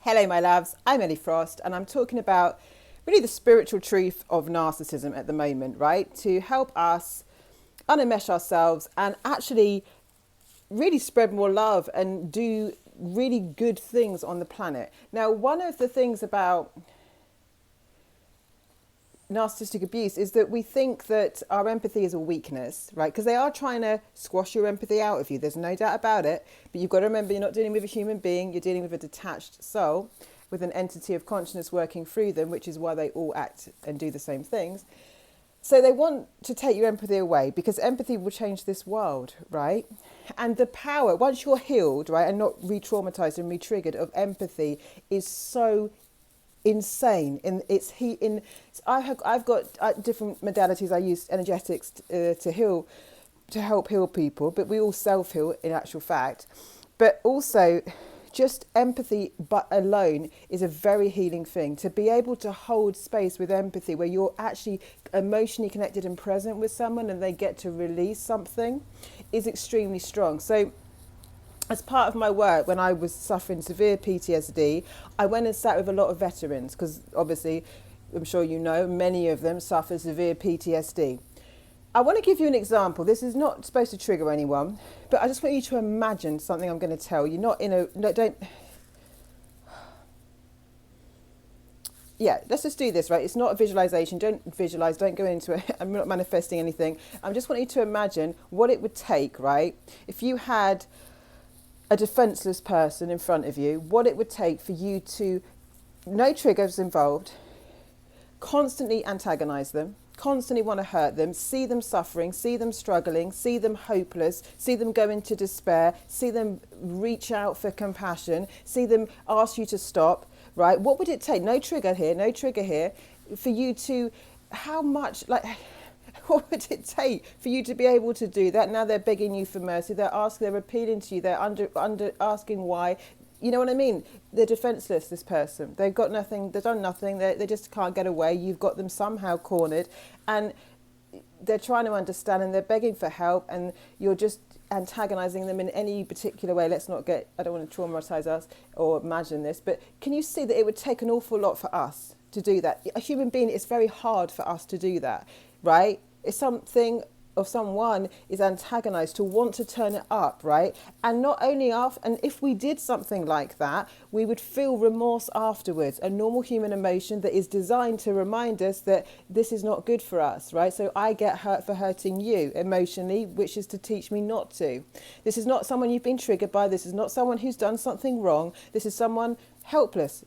Hello, my loves. I'm Ellie Frost, and I'm talking about really the spiritual truth of narcissism at the moment, right? To help us unenmesh ourselves and actually really spread more love and do really good things on the planet. Now, one of the things about narcissistic abuse is that we think that our empathy is a weakness, right? Because they are trying to squash your empathy out of you. There's no doubt about it. But you've got to remember, you're not dealing with a human being. You're dealing with a detached soul with an entity of consciousness working through them, which is why they all act and do the same things. So they want to take your empathy away because empathy will change this world, right? And the power, once you're healed, right, and not re-traumatized and re-triggered, of empathy is so insane. I've got different modalities. I use energetics to help heal people, but we all self-heal in actual fact. But also, just empathy but alone is a very healing thing. To be able to hold space with empathy where you're actually emotionally connected and present with someone and they get to release something is extremely strong. So as part of my work, when I was suffering severe PTSD, I went and sat with a lot of veterans because obviously, I'm sure you know, many of them suffer severe PTSD. I want to give you an example. This is not supposed to trigger anyone, but I just want you to imagine something I'm going to tell you. Let's just do this, right? It's not a visualization. Don't visualize, don't go into it. I'm not manifesting anything. I just want you to imagine what it would take, right? If you had a defenseless person in front of you, what it would take for you to, no triggers involved, constantly antagonize them, constantly want to hurt them, see them suffering, see them struggling, see them hopeless, see them go into despair, see them reach out for compassion, see them ask you to stop, right? What would it take? No trigger here, for you to, what would it take for you to be able to do that? Now they're begging you for mercy. They're appealing to you. They're under asking why. You know what I mean? They're defenseless, this person. They've got nothing. They've done nothing. They just can't get away. You've got them somehow cornered. And they're trying to understand and they're begging for help. And you're just antagonizing them in any particular way. I don't want to traumatize us or imagine this. But can you see that it would take an awful lot for us to do that? A human being, it's very hard for us to do that, right? If something or someone is antagonized, to want to turn it up, right? And not only and if we did something like that, we would feel remorse afterwards, a normal human emotion that is designed to remind us that this is not good for us, right? So I get hurt for hurting you emotionally, which is to teach me not to. This is not someone you've been triggered by. This is not someone who's done something wrong. This is someone helpless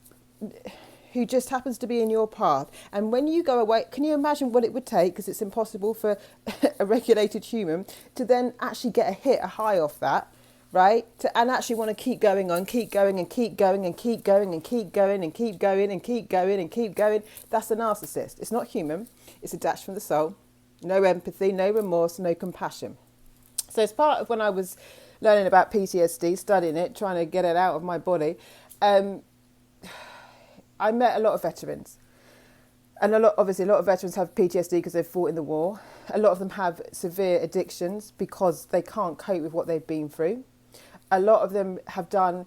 who just happens to be in your path. And when you go away, can you imagine what it would take, because it's impossible for a regulated human to then actually get a high off that, right? And actually want to keep going on, keep going and keep going and keep going and keep going and keep going and keep going and keep going. That's a narcissist. It's not human. It's detached from the soul. No empathy, no remorse, no compassion. So as part of when I was learning about PTSD, studying it, trying to get it out of my body, I met a lot of veterans, and a lot of veterans have PTSD because they've fought in the war. A lot of them have severe addictions because they can't cope with what they've been through. A lot of them have done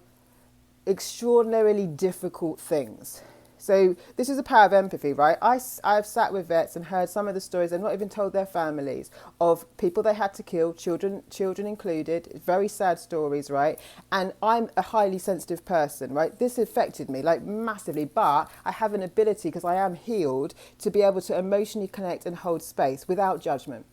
extraordinarily difficult things. So this is the power of empathy, right? I've sat with vets and heard some of the stories, they've not even told their families, of people they had to kill, children included, very sad stories, right? And I'm a highly sensitive person, right? This affected me like massively, but I have an ability, because I am healed, to be able to emotionally connect and hold space without judgment.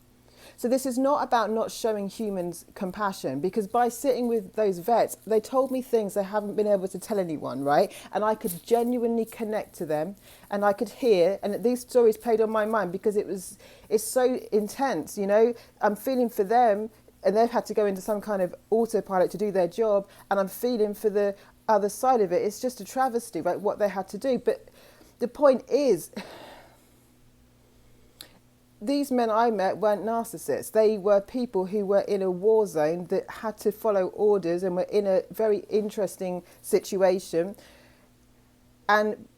So this is not about not showing humans compassion, because by sitting with those vets, they told me things they haven't been able to tell anyone, right? And I could genuinely connect to them, and I could hear, and these stories played on my mind because it's so intense, you know? I'm feeling for them, and they've had to go into some kind of autopilot to do their job, and I'm feeling for the other side of it. It's just a travesty, right, what they had to do. But the point is, these men I met weren't narcissists. They were people who were in a war zone that had to follow orders and were in a very interesting situation. And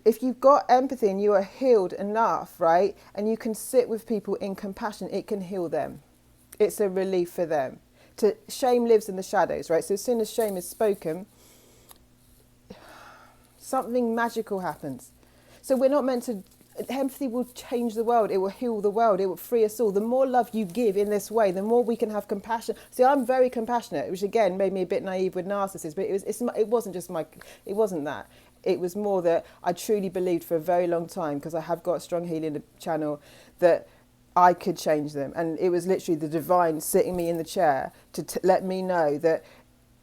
if you've got empathy and you are healed enough, right, and you can sit with people in compassion, it can heal them. It's a relief for them. Shame lives in the shadows, right? So as soon as shame is spoken, something magical happens. So we're not meant to, empathy will change the world. It will heal the world. It will free us all. The more love you give in this way, the more we can have compassion. See, I'm very compassionate, which again made me a bit naive with narcissists, but it wasn't just it wasn't that. It was more that I truly believed for a very long time, because I have got a strong healing channel, that I could change them. And it was literally the divine sitting me in the chair to let me know that,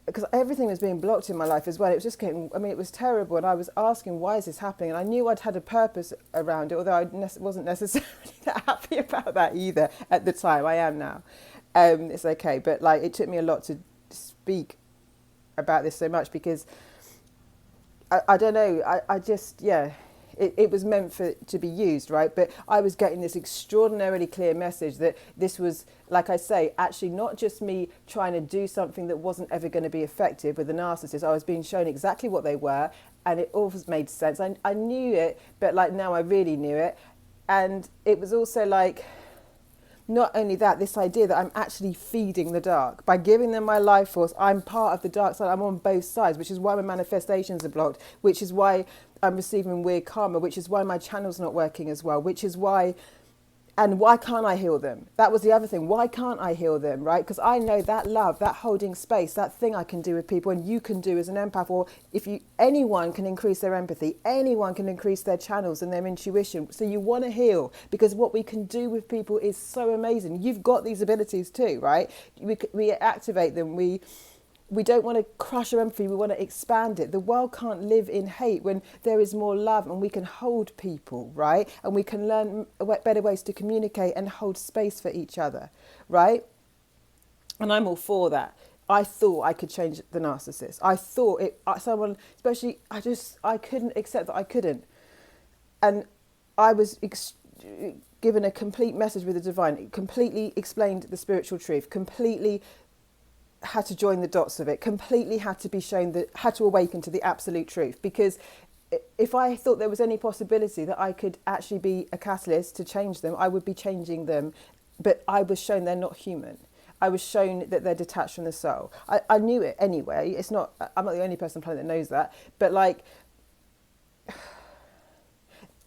because everything was being blocked in my life as well. It was just getting, I mean, it was terrible. And I was asking, why is this happening? And I knew I'd had a purpose around it, although I wasn't necessarily that happy about that either at the time. I am now. It's okay. But like, it took me a lot to speak about this so much, because I don't know, I just, yeah, it was meant to be used, right? But I was getting this extraordinarily clear message that this was, like I say, actually not just me trying to do something that wasn't ever going to be effective with the narcissist. I was being shown exactly what they were, and it all made sense. I knew it, but like now I really knew it. And it was also like, not only that, this idea that I'm actually feeding the dark. By giving them my life force, I'm part of the dark side. I'm on both sides, which is why my manifestations are blocked, which is why I'm receiving weird karma, which is why my channel's not working as well, which is why, and why can't I heal them? That was the other thing. Why can't I heal them, right? Because I know that love, that holding space, that thing I can do with people, and you can do as an empath, or anyone can increase their empathy, anyone can increase their channels and their intuition. So you want to heal, because what we can do with people is so amazing. You've got these abilities too, right? We activate them. We don't want to crush our empathy, we want to expand it. The world can't live in hate when there is more love, and we can hold people, right? And we can learn better ways to communicate and hold space for each other, right? And I'm all for that. I thought I could change the narcissist. I thought someone, especially, I couldn't accept that I couldn't. And I was given a complete message with the divine. It completely explained the spiritual truth, completely had to join the dots of it, completely had to be shown, had to awaken to the absolute truth. Because if I thought there was any possibility that I could actually be a catalyst to change them, I would be changing them. But I was shown they're not human. I was shown that they're detached from the soul. I knew it anyway. I'm not the only person on the planet that knows that. But like,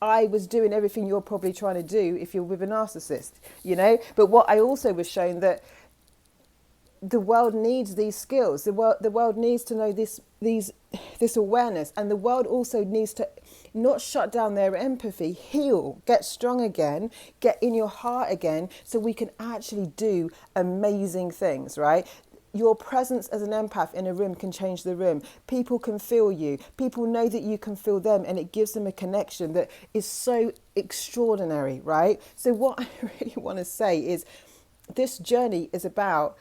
I was doing everything you're probably trying to do if you're with a narcissist, you know? But what I also was shown that the world needs these skills. The world needs to know this awareness, and the world also needs to not shut down their empathy, heal, get strong again, get in your heart again, so we can actually do amazing things, right? Your presence as an empath in a room can change the room. People can feel you. People know that you can feel them, and it gives them a connection that is so extraordinary, right? So what I really want to say is, this journey is about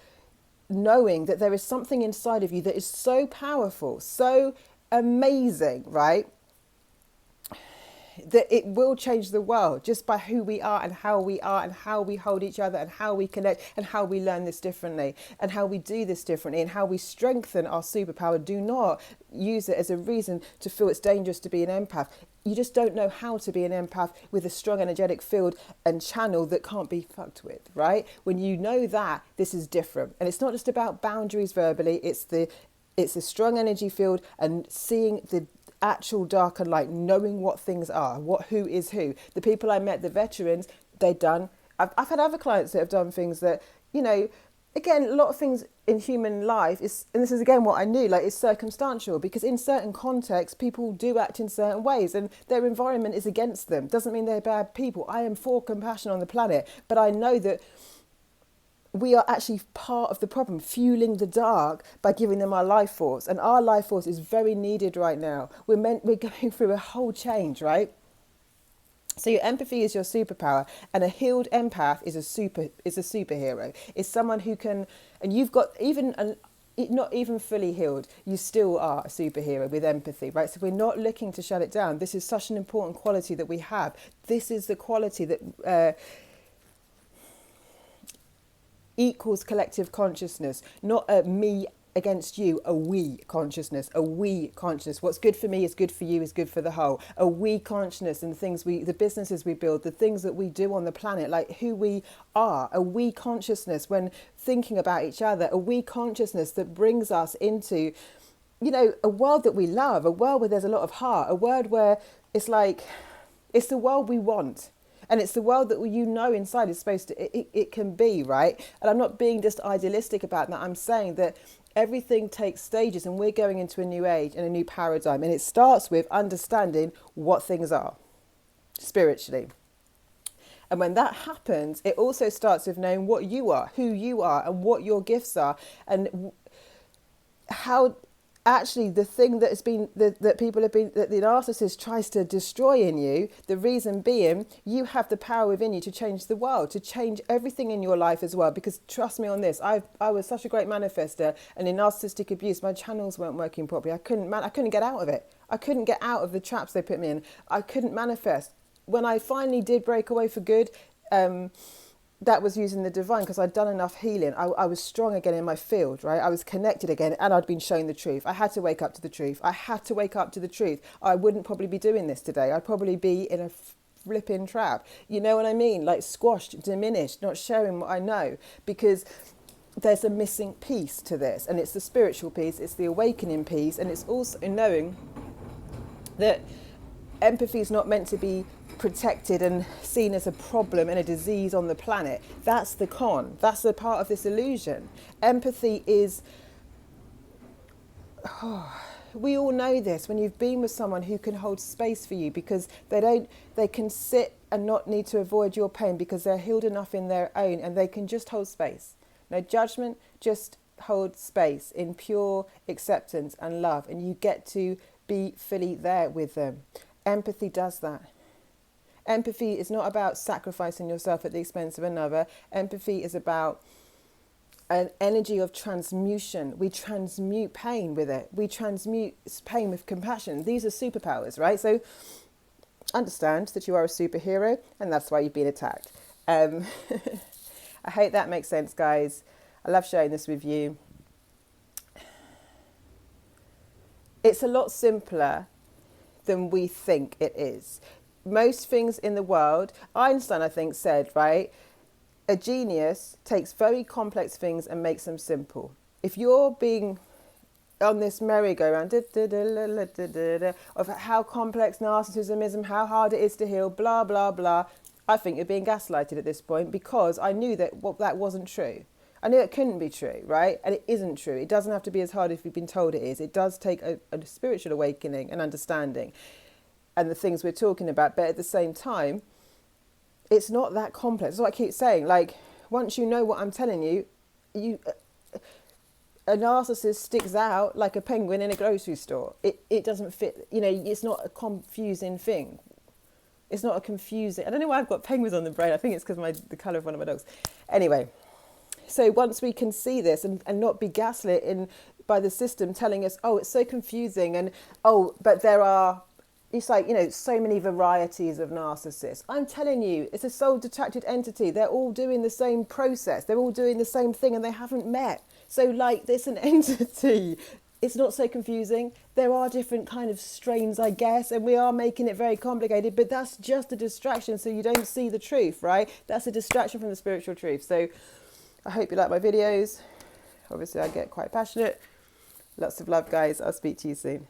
knowing that there is something inside of you that is so powerful, so amazing, right? That it will change the world just by who we are and how we hold each other and how we connect and how we learn this differently and how we do this differently and how we strengthen our superpower. Do not use it as a reason to feel it's dangerous to be an empath. You just don't know how to be an empath with a strong energetic field and channel that can't be fucked with, right? When you know that, this is different. And it's not just about boundaries verbally, it's a strong energy field and seeing the actual dark and light, knowing what things are, who is who. The people I met, the veterans, they've done, I've had other clients that have done things that, you know, again, a lot of things in human life is, and this is again what I knew, like, it's circumstantial, because in certain contexts, people do act in certain ways and their environment is against them. Doesn't mean they're bad people. I am for compassion on the planet, but I know that we are actually part of the problem, fueling the dark by giving them our life force. And our life force is very needed right now. We're going through a whole change, right? So your empathy is your superpower, and a healed empath is a superhero. It's someone who can, and you've got not even fully healed, you still are a superhero with empathy, right? So we're not looking to shut it down. This is such an important quality that we have. This is the quality that equals collective consciousness, not a me against you, a we consciousness, a we consciousness. What's good for me is good for you, is good for the whole. A we consciousness, and the businesses we build, the things that we do on the planet, like who we are. A we consciousness when thinking about each other, a we consciousness that brings us into you know, a world that we love, a world where there's a lot of heart, a world where it's like, it's the world we want. And it's the world that you know inside is supposed to, it can be, right? And I'm not being just idealistic about that. I'm saying that everything takes stages and we're going into a new age and a new paradigm. And it starts with understanding what things are spiritually. And when that happens, it also starts with knowing what you are, who you are, and what your gifts are, and how actually the thing that has been that people have been, that the narcissist tries to destroy in you, the reason being you have the power within you to change the world, to change everything in your life as well. Because trust me on this, I was such a great manifester, and in narcissistic abuse my channels weren't working properly. I couldn't get out of it. I couldn't get out of the traps they put me in. I couldn't manifest. When I finally did break away for good, that was using the divine, because I'd done enough healing. I was strong again in my field, right? I was connected again, and I'd been shown the truth. I had to wake up to the truth. I had to wake up to the truth. I wouldn't probably be doing this today. I'd probably be in a flipping trap. You know what I mean? Like squashed, diminished, not sharing what I know, because there's a missing piece to this. And it's the spiritual piece, it's the awakening piece, and it's also knowing that empathy is not meant to be protected and seen as a problem and a disease on the planet. That's the con. That's the part of this illusion. Empathy is, we all know this, when you've been with someone who can hold space for you, because they can sit and not need to avoid your pain because they're healed enough in their own, and they can just hold space. No judgment, just hold space in pure acceptance and love, and you get to be fully there with them. Empathy does that. Empathy is not about sacrificing yourself at the expense of another. Empathy is about an energy of transmutation. We transmute pain with it. We transmute pain with compassion. These are superpowers, right? So understand that you are a superhero, and that's why you've been attacked. I hope that makes sense, guys. I love sharing this with you. It's a lot simpler than we think it is. Most things in the world, Einstein, I think, said, right, a genius takes very complex things and makes them simple. If you're being on this merry-go-round of how complex narcissism is and how hard it is to heal, blah, blah, blah, I think you're being gaslighted at this point, because I knew that that wasn't true. I knew it couldn't be true, right? And it isn't true. It doesn't have to be as hard as we've been told it is. It does take a spiritual awakening and understanding and the things we're talking about. But at the same time, it's not that complex. That's what I keep saying. Like, once you know what I'm telling you, a narcissist sticks out like a penguin in a grocery store. It doesn't fit, you know, it's not a confusing thing. It's not a confusing, I don't know why I've got penguins on the brain. I think it's because the colour of one of my dogs. Anyway, so once we can see this and not be gaslit by the system telling us, oh, it's so confusing, and oh, but there are, it's like, you know, so many varieties of narcissists. I'm telling you, it's a soul-detached entity. They're all doing the same process. They're all doing the same thing, and they haven't met. So, like, there's an entity. It's not so confusing. There are different kind of strains, I guess, and we are making it very complicated, but that's just a distraction so you don't see the truth, right? That's a distraction from the spiritual truth. So I hope you like my videos. Obviously, I get quite passionate. Lots of love, guys. I'll speak to you soon.